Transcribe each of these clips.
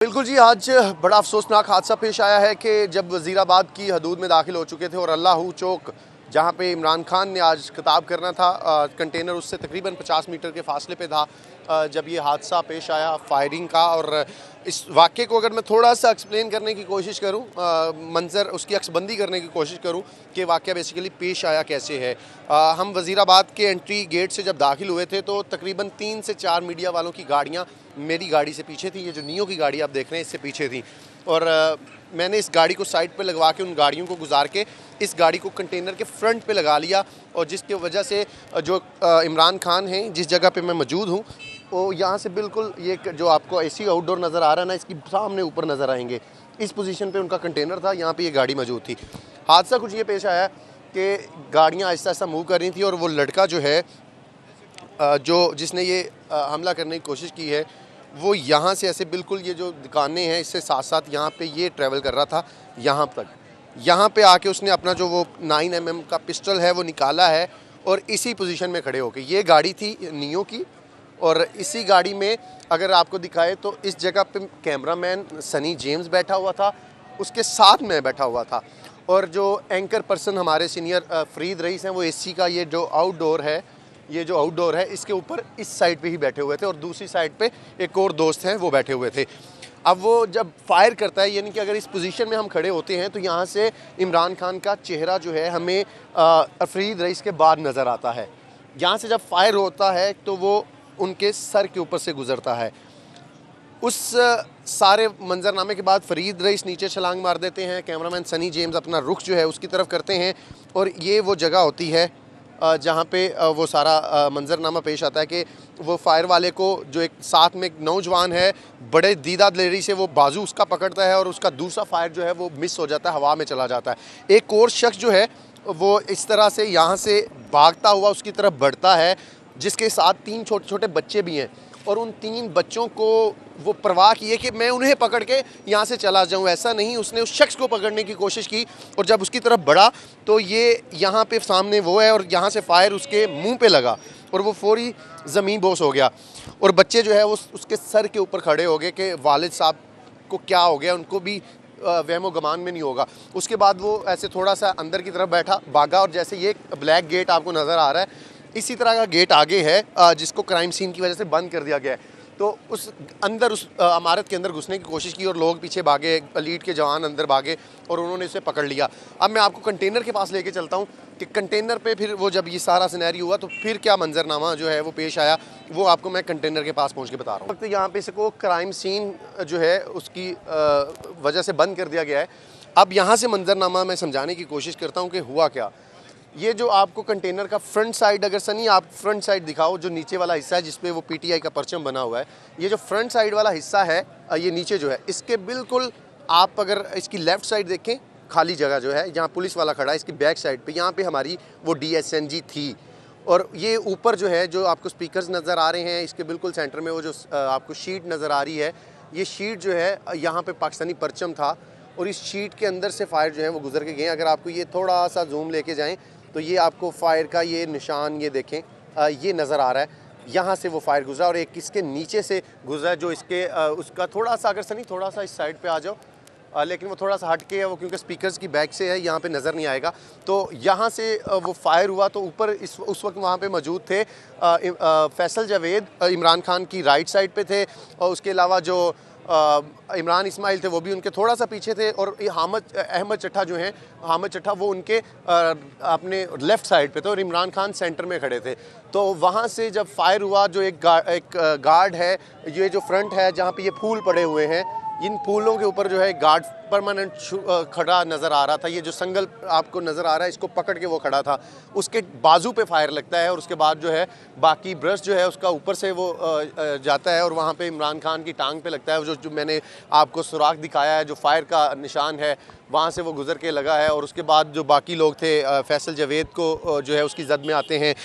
बिल्कुल जी, आज बड़ा अफसोसनाक हादसा पेश आया है कि जब वज़ीराबाद की हदूद में दाखिल हो चुके थे और अल्लाहू चौक जहाँ पे इमरान खान ने आज खिताब करना था, कंटेनर उससे तकरीबन 50 मीटर के फासले पे था, जब ये हादसा पेश आया फायरिंग का। और इस वाक़े को अगर मैं थोड़ा सा एक्सप्लेन करने की कोशिश करूँ, मंज़र उसकी अक्सबंदी करने की कोशिश करूँ कि वाक़या बेसिकली पेश आया कैसे है। हम वज़ीराबाद के एंट्री गेट से जब दाखिल हुए थे तो तकरीबन 3 से 4 मीडिया वालों की गाड़ियाँ मेरी गाड़ी से पीछे थी। ये जो नियो की गाड़ी आप देख रहे हैं इससे पीछे थी, और मैंने इस गाड़ी को साइड पे लगवा के उन गाड़ियों को गुजार के इस गाड़ी को कंटेनर के फ्रंट पे लगा लिया। और जिसकी वजह से जो इमरान खान हैं जिस जगह पे मैं मौजूद हूँ, वो यहाँ से बिल्कुल ये जो आपको एसी आउटडोर नज़र आ रहा है ना, इसकी सामने ऊपर नज़र आएंगे। इस पोजीशन पे उनका कंटेनर था, यहाँ पे ये गाड़ी मौजूद थी। हादसा कुछ ये पेश आया कि गाड़ियाँ आहिस्ता आहिस्ता मूव कर रही थी और वो लड़का जो है जिसने ये हमला करने की कोशिश की है, वो यहाँ से ऐसे बिल्कुल ये जो दुकानें हैं इससे साथ साथ यहाँ पे ये ट्रैवल कर रहा था यहाँ तक। यहाँ पे आके उसने अपना जो वो 9mm का पिस्टल है वो निकाला है और इसी पोजीशन में खड़े होके, ये गाड़ी थी नियो की, और इसी गाड़ी में अगर आपको दिखाए तो इस जगह पे कैमरामैन सनी जेम्स बैठा हुआ था, उसके साथ मैं बैठा हुआ था, और जो एंकर पर्सन हमारे सीनियर फरीद रईस हैं वो एसी का ये जो आउटडोर है इसके ऊपर इस साइड पे ही बैठे हुए थे, और दूसरी साइड पे एक और दोस्त हैं वो बैठे हुए थे। अब वो जब फायर करता है, यानी कि अगर इस पोजीशन में हम खड़े होते हैं तो यहाँ से इमरान खान का चेहरा जो है हमें फरीद रईस के बाद नज़र आता है। यहाँ से जब फायर होता है तो वो उनके सर के ऊपर से गुजरता है। उस सारे मंजरनामे के बाद फरीद रईस नीचे छलांग मार देते हैं, कैमरामैन सनी जेम्स अपना रुख जो है उसकी तरफ करते हैं, और ये वो जगह होती है जहाँ पे वो सारा मंजरनामा पेश आता है कि वो फायर वाले को, जो एक साथ में एक नौजवान है, बड़े दीदा दिलेरी से वो बाजू उसका पकड़ता है और उसका दूसरा फायर जो है वो मिस हो जाता है, हवा में चला जाता है। एक और शख्स जो है वो इस तरह से यहाँ से भागता हुआ उसकी तरफ बढ़ता है, जिसके साथ 3 छोटे छोटे बच्चे भी हैं, और उन 3 बच्चों को वो परवाह की है कि मैं उन्हें पकड़ के यहाँ से चला जाऊँ। ऐसा नहीं, उसने उस शख्स को पकड़ने की कोशिश की, और जब उसकी तरफ बढ़ा तो ये यहाँ पे सामने वो है और यहाँ से फायर उसके मुंह पे लगा और वो फौरी ज़मीन बोस हो गया। और बच्चे जो है वो उसके सर के ऊपर खड़े हो गए कि वालिद साहब को क्या हो गया, उनको भी वहमो गमान में नहीं होगा। उसके बाद वो ऐसे थोड़ा सा अंदर की तरफ भागा, और जैसे ये ब्लैक गेट आपको नज़र आ रहा है, इसी तरह का गेट आगे है जिसको क्राइम सीन की वजह से बंद कर दिया गया है। तो उस अंदर उस इमारत के अंदर घुसने की कोशिश की और लोग पीछे भागे, एलीट के जवान अंदर भागे और उन्होंने इसे पकड़ लिया। अब मैं आपको कंटेनर के पास लेके चलता हूँ कि कंटेनर पे फिर वो जब ये सारा सिनेरियो हुआ तो फिर क्या मंजरनामा जो है वो पेश आया, वो आपको मैं कंटेनर के पास पहुँच के बता रहा हूँ। वक्त यहाँ पे इसको क्राइम सीन जो है उसकी वजह से बंद कर दिया गया है। अब यहाँ से मंजरनामा मैं समझाने की कोशिश करता हूँ कि हुआ क्या। ये जो आपको कंटेनर का फ्रंट साइड, अगर सनी आप फ्रंट साइड दिखाओ, जो नीचे वाला हिस्सा है जिसपे वो पीटीआई का परचम बना हुआ है, ये जो फ्रंट साइड वाला हिस्सा है, ये नीचे जो है इसके बिल्कुल आप अगर इसकी लेफ़्ट साइड देखें, खाली जगह जो है जहाँ पुलिस वाला खड़ा है, इसकी बैक साइड पे यहाँ पे हमारी वो DSNG थी। और ये ऊपर जो है जो आपको स्पीकर्स नज़र आ रहे हैं, इसके बिल्कुल सेंटर में वो जो आपको शीट नज़र आ रही है, ये शीट जो है यहाँ पर पाकिस्तानी परचम था, और इस शीट के अंदर से फायर जो है वो गुजर के गए। अगर आपको ये थोड़ा सा जूम लेके जाएँ तो ये आपको फायर का ये निशान ये देखें, ये नज़र आ रहा है, यहाँ से वो फायर गुजरा और एक इसके नीचे से गुजरा, जो इसके उसका थोड़ा सा, अगर सनी थोड़ा सा इस साइड पे आ जाओ, लेकिन वो थोड़ा सा हट के है वो, क्योंकि स्पीकर्स की बैक से है, यहाँ पे नज़र नहीं आएगा। तो यहाँ से वो फायर हुआ तो ऊपर उस वक्त वहाँ पे मौजूद थे फैसल जावेद, इमरान खान की राइट साइड पे थे, और उसके अलावा जो इमरान इस्माइल थे वो भी उनके थोड़ा सा पीछे थे, और ये अहमद चट्टा जो हैं, हामिद चट्टा, वो उनके अपने लेफ़्ट साइड पे थे और इमरान खान सेंटर में खड़े थे। तो वहाँ से जब फायर हुआ, जो एक गार्ड है, ये जो फ्रंट है जहाँ पे ये फूल पड़े हुए हैं, इन फूलों के ऊपर जो है गार्ड परमानेंट खड़ा नज़र आ रहा था। ये जो संगल आपको नज़र आ रहा है, इसको पकड़ के वो खड़ा था, उसके बाजू पे फायर लगता है, और उसके बाद जो है बाकी ब्रश जो है उसका ऊपर से वो जाता है और वहाँ पे इमरान खान की टांग पे लगता है। जो मैंने आपको सुराख दिखाया है, जो फायर का निशान है, वहाँ से वो गुजर के लगा है। और उसके बाद जो बाकी लोग थे, फैसल जावेद को जो है उसकी जद में आते हैं,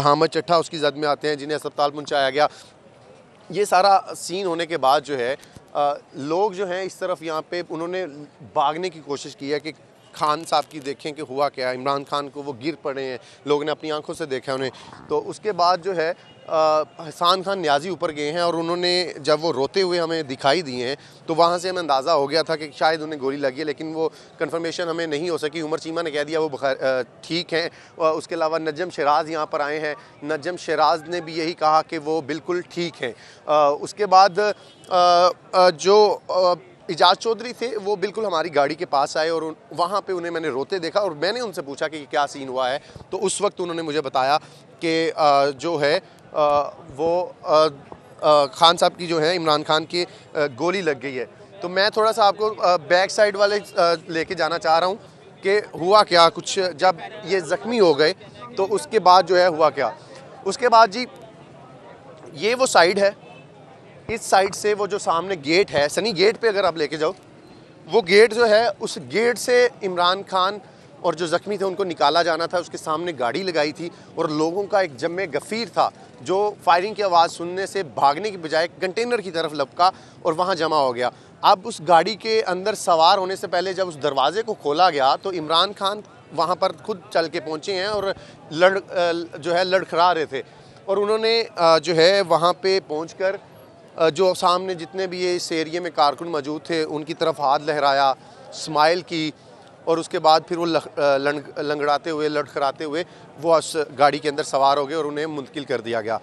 हामिद चट्टा उसकी जद में आते हैं, जिन्हें अस्पताल पहुँचाया गया। ये सारा सीन होने के बाद जो है लोग जो हैं इस तरफ यहाँ पे उन्होंने भागने की कोशिश की है कि खान साहब की देखें कि हुआ क्या है। इमरान खान को वो गिर पड़े हैं, लोगों ने अपनी आंखों से देखा उन्हें। तो उसके बाद जो है हसन खान न्याजी ऊपर गए हैं और उन्होंने जब वो रोते हुए हमें दिखाई दिए हैं तो वहाँ से हमें अंदाज़ा हो गया था कि शायद उन्हें गोली लगी है, लेकिन वो कंफर्मेशन हमें नहीं हो सकी। उमर चीमा ने कह दिया वो ठीक हैं। उसके अलावा नजम शराज यहाँ पर आए हैं, नजम शराज ने भी यही कहा कि वो बिल्कुल ठीक हैं। उसके बाद जो इजाज़ चौधरी थे वो बिल्कुल हमारी गाड़ी के पास आए और वहाँ पे उन्हें मैंने रोते देखा और मैंने उनसे पूछा कि क्या सीन हुआ है। तो उस वक्त उन्होंने मुझे बताया कि जो है वो खान साहब की जो है इमरान खान की गोली लग गई है। तो मैं थोड़ा सा आपको बैक साइड वाले लेके जाना चाह रहा हूँ कि हुआ क्या कुछ जब ये ज़ख्मी हो गए तो उसके बाद जो है हुआ क्या। उसके बाद जी ये वो साइड है, इस साइड से वो जो सामने गेट है, सनी गेट पे अगर आप लेके जाओ, वो गेट जो है उस गेट से इमरान खान और जो ज़ख्मी थे उनको निकाला जाना था। उसके सामने गाड़ी लगाई थी और लोगों का एक जमे गफ़ीर था जो फायरिंग की आवाज़ सुनने से भागने की बजाय कंटेनर की तरफ लपका और वहाँ जमा हो गया। अब उस गाड़ी के अंदर सवार होने से पहले जब उस दरवाज़े को खोला गया तो इमरान खान वहाँ पर खुद चल के पहुँचे हैं और लड़खड़ा रहे थे और उन्होंने जो है वहाँ पे पहुँचकर जो सामने जितने भी ये इस एरिए में कारकुन मौजूद थे उनकी तरफ हाथ लहराया, स्माइल की और उसके बाद फिर वो लंगड़ाते हुए लड़खड़ाते हुए वो उस गाड़ी के अंदर सवार हो गए और उन्हें मुंतकिल कर दिया गया।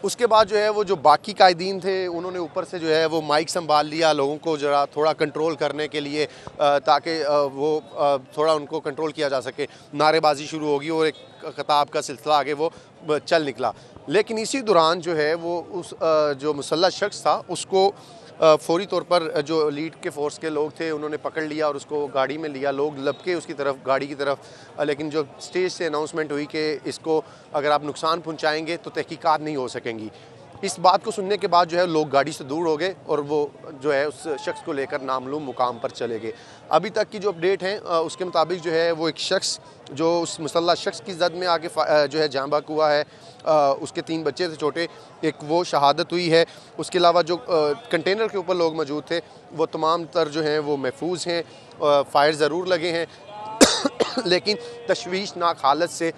उसके बाद जो है वो जो बाकी कायदीन थे उन्होंने ऊपर से जो है वो माइक संभाल लिया लोगों को ज़रा थोड़ा कंट्रोल करने के लिए, ताकि वो थोड़ा उनको कंट्रोल किया जा सके। नारेबाजी शुरू होगी और एक खिताब का सिलसिला आगे वो चल निकला। लेकिन इसी दौरान जो है वो उस जो मुसल्लह शख्स था उसको फौरी तौर पर जो लीड के फोर्स के लोग थे उन्होंने पकड़ लिया और उसको गाड़ी में लिया। लोग लपके उसकी तरफ गाड़ी की तरफ, लेकिन जो स्टेज से अनाउंसमेंट हुई कि इसको अगर आप नुकसान पहुंचाएंगे तो तहकीकात नहीं हो सकेंगी। इस बात को सुनने के बाद जो है लोग गाड़ी से दूर हो गए और वो जो है उस शख्स को लेकर नामालूम मुकाम पर चले गए। अभी तक की जो अपडेट हैं उसके मुताबिक जो है वो एक शख्स जो उस मुसल्लह शख्स की जद में आगे जो है जाँ बहक हुआ है, उसके 3 बच्चे थे छोटे, एक वो शहादत हुई है। उसके अलावा जो कंटेनर के ऊपर लोग मौजूद थे वो तमाम तर जो हैं वो महफूज हैं, फायर ज़रूर लगे हैं लेकिन तशवीशनाक हालत से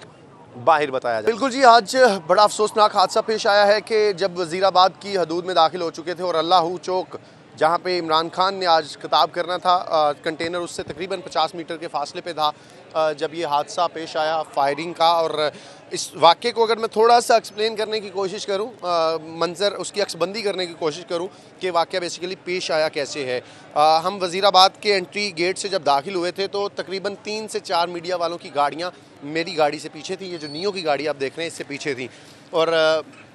बाहर बताया जाए। बिल्कुल जी, आज बड़ा अफसोसनाक हादसा पेश आया है कि जब वज़ीराबाद की हदूद में दाखिल हो चुके थे और अल्लाहू चौक जहाँ पे इमरान खान ने आज खिताब करना था, कंटेनर उससे तकरीबन 50 मीटर के फासले पे था जब ये हादसा पेश आया फायरिंग का। और इस वाक़े को अगर मैं थोड़ा सा एक्सप्लेन करने की कोशिश करूँ, मंजर उसकी अक्सबंदी करने की कोशिश करूँ कि वाक़या बेसिकली पेश आया कैसे है। हम वज़ीराबाद के एंट्री गेट से जब दाखिल हुए थे तो तकरीबन 3 से 4 मीडिया वालों की गाड़ियाँ मेरी गाड़ी से पीछे थी। ये जो नियो की गाड़ी आप देख रहे हैं इससे पीछे थी और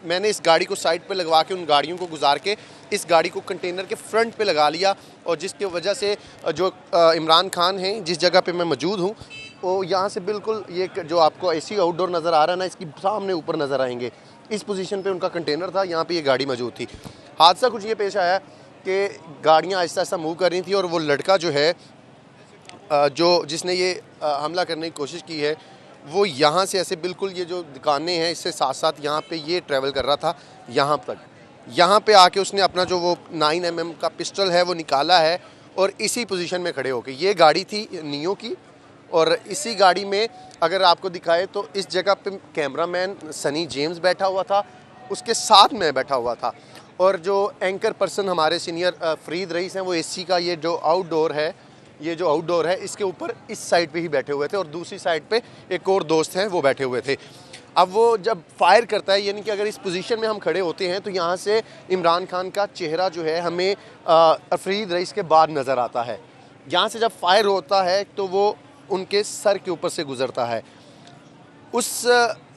मैंने इस गाड़ी को साइड पे लगवा के उन गाड़ियों को गुजार के इस गाड़ी को कंटेनर के फ्रंट पे लगा लिया और जिसकी वजह से जो इमरान खान हैं जिस जगह पे मैं मौजूद हूँ वो यहाँ से बिल्कुल ये जो आपको एसी आउटडोर नज़र आ रहा है ना, इसकी सामने ऊपर नज़र आएंगे, इस पोजीशन पे उनका कंटेनर था, यहाँ पे ये गाड़ी मौजूद थी। हादसा कुछ ये पेश आया कि गाड़ियाँ आहिस्ता आहिस्ता मूव कर रही थी और वो लड़का जो है जो जिसने ये हमला करने की कोशिश की है वो यहाँ से ऐसे बिल्कुल ये जो दुकानें हैं इससे साथ साथ यहाँ पे ये ट्रैवल कर रहा था यहाँ तक। यहाँ पे आके उसने अपना जो वो 9mm का पिस्टल है वो निकाला है और इसी पोजीशन में खड़े होके, ये गाड़ी थी नियो की और इसी गाड़ी में अगर आपको दिखाए तो इस जगह पे कैमरामैन सनी जेम्स बैठा हुआ था, उसके साथ मैं बैठा हुआ था और जो एंकर पर्सन हमारे सीनियर फरीद रईस हैं वो एसी का ये जो आउटडोर है इसके ऊपर इस साइड पे ही बैठे हुए थे और दूसरी साइड पे एक और दोस्त हैं वो बैठे हुए थे। अब वो जब फायर करता है, यानी कि अगर इस पोजीशन में हम खड़े होते हैं तो यहाँ से इमरान खान का चेहरा जो है हमें फरीद रईस के बाद नज़र आता है। यहाँ से जब फायर होता है तो वो उनके सर के ऊपर से गुज़रता है। उस